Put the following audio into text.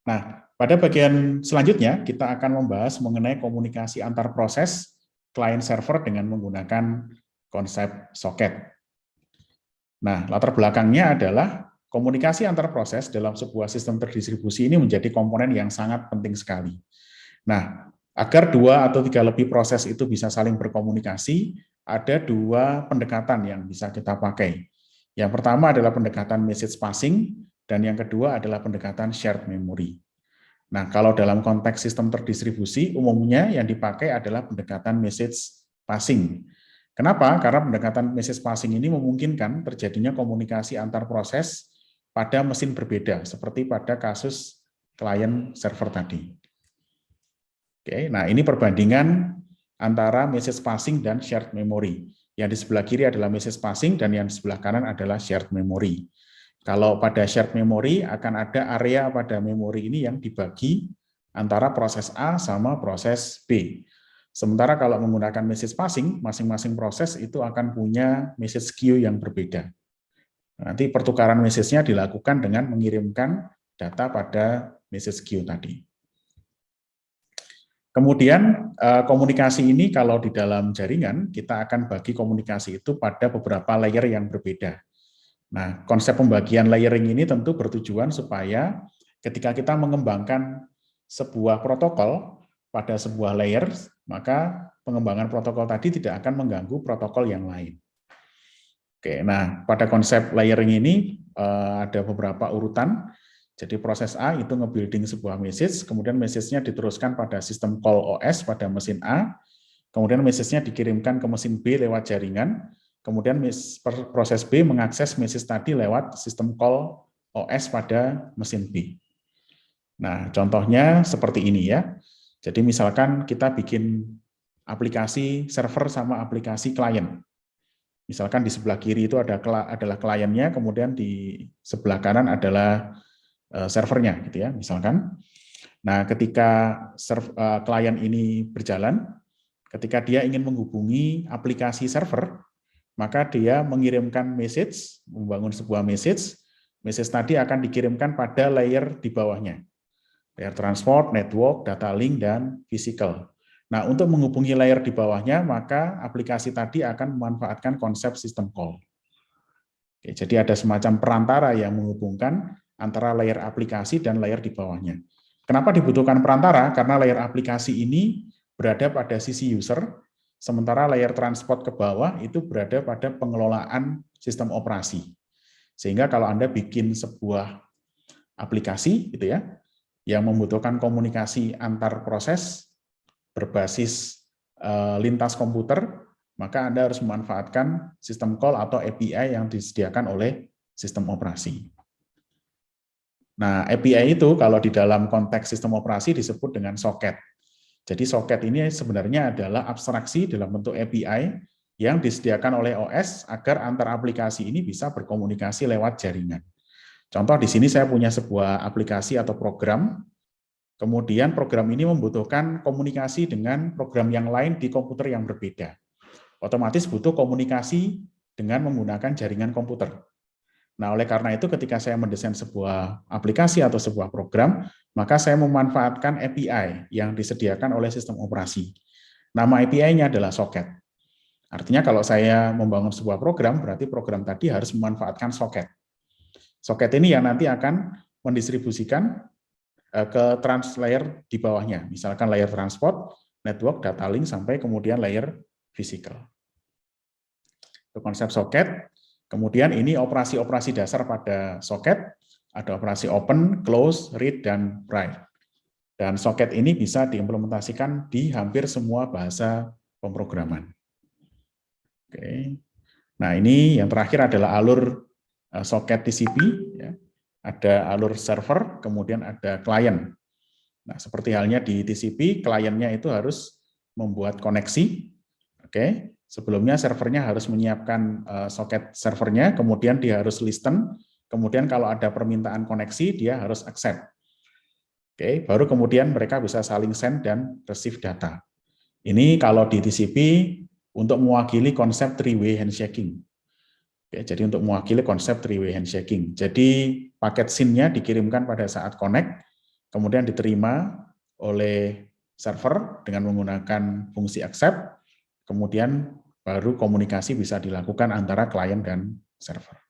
Nah, pada bagian selanjutnya kita akan membahas mengenai komunikasi antar proses client server dengan menggunakan konsep soket. Nah, latar belakangnya adalah komunikasi antar proses dalam sebuah sistem terdistribusi ini menjadi komponen yang sangat penting sekali. Nah, agar 2 atau 3 lebih proses itu bisa saling berkomunikasi, ada 2 pendekatan yang bisa kita pakai. Yang pertama adalah pendekatan message passing, dan yang kedua adalah pendekatan shared memory. Nah, kalau dalam konteks sistem terdistribusi, umumnya yang dipakai adalah pendekatan message passing. Kenapa? Karena pendekatan message passing ini memungkinkan terjadinya komunikasi antar proses pada mesin berbeda, seperti pada kasus client server tadi. Oke, nah ini perbandingan antara message passing dan shared memory. Yang di sebelah kiri adalah message passing dan yang di sebelah kanan adalah shared memory. Kalau pada shared memory akan ada area pada memori ini yang dibagi antara proses A sama proses B. Sementara kalau menggunakan message passing, masing-masing proses itu akan punya message queue yang berbeda. Nanti pertukaran message-nya dilakukan dengan mengirimkan data pada message queue tadi. Kemudian komunikasi ini kalau di dalam jaringan, kita akan bagi komunikasi itu pada beberapa layer yang berbeda. Nah, konsep pembagian layering ini tentu bertujuan supaya ketika kita mengembangkan sebuah protokol pada sebuah layer, maka pengembangan protokol tadi tidak akan mengganggu protokol yang lain. Oke, nah pada konsep layering ini ada beberapa urutan. Jadi proses A itu nge-building sebuah message, kemudian message-nya diteruskan pada sistem call OS pada mesin A, kemudian message-nya dikirimkan ke mesin B lewat jaringan, kemudian proses B mengakses message tadi lewat sistem call OS pada mesin B. Nah, contohnya seperti ini ya. Jadi misalkan kita bikin aplikasi server sama aplikasi klien. Misalkan di sebelah kiri itu adalah kliennya, kemudian di sebelah kanan adalah servernya, gitu ya, misalkan. Nah, ketika klien ini berjalan, ketika dia ingin menghubungi aplikasi server, maka dia mengirimkan message, membangun sebuah message tadi akan dikirimkan pada layer di bawahnya. Layer transport, network, data link, dan physical. Nah, untuk menghubungi layer di bawahnya, maka aplikasi tadi akan memanfaatkan konsep system call. Oke, jadi ada semacam perantara yang menghubungkan antara layer aplikasi dan layer di bawahnya. Kenapa dibutuhkan perantara? Karena layer aplikasi ini berada pada sisi user, sementara layer transport ke bawah itu berada pada pengelolaan sistem operasi. Sehingga kalau Anda bikin sebuah aplikasi gitu ya, yang membutuhkan komunikasi antar proses berbasis lintas komputer, maka Anda harus memanfaatkan sistem call atau API yang disediakan oleh sistem operasi. Nah, API itu kalau di dalam konteks sistem operasi disebut dengan soket. Jadi soket ini sebenarnya adalah abstraksi dalam bentuk API yang disediakan oleh OS agar antar aplikasi ini bisa berkomunikasi lewat jaringan. Contoh di sini saya punya sebuah aplikasi atau program, kemudian program ini membutuhkan komunikasi dengan program yang lain di komputer yang berbeda. Otomatis butuh komunikasi dengan menggunakan jaringan komputer. Nah, oleh karena itu ketika saya mendesain sebuah aplikasi atau sebuah program, maka saya memanfaatkan API yang disediakan oleh sistem operasi. Nama API-nya adalah soket. Artinya kalau saya membangun sebuah program, berarti program tadi harus memanfaatkan soket. Soket ini yang nanti akan mendistribusikan ke translayer di bawahnya, misalkan layer transport, network, data link, sampai kemudian layer physical. Itu konsep soket. Kemudian ini operasi-operasi dasar pada soket, ada operasi open, close, read, dan write. Dan soket ini bisa diimplementasikan di hampir semua bahasa pemrograman. Oke. Nah, ini yang terakhir adalah alur soket TCP, ya. Ada alur server, kemudian ada klien. Nah, seperti halnya di TCP, kliennya itu harus membuat koneksi. Oke. Sebelumnya servernya harus menyiapkan soket servernya, kemudian dia harus listen, kemudian kalau ada permintaan koneksi, dia harus accept. Oke, baru kemudian mereka bisa saling send dan receive data. Ini kalau di TCP untuk mewakili konsep three-way handshaking. Oke, jadi untuk mewakili konsep three-way handshaking. Jadi paket SYN-nya dikirimkan pada saat connect, kemudian diterima oleh server dengan menggunakan fungsi accept, kemudian baru komunikasi bisa dilakukan antara klien dan server.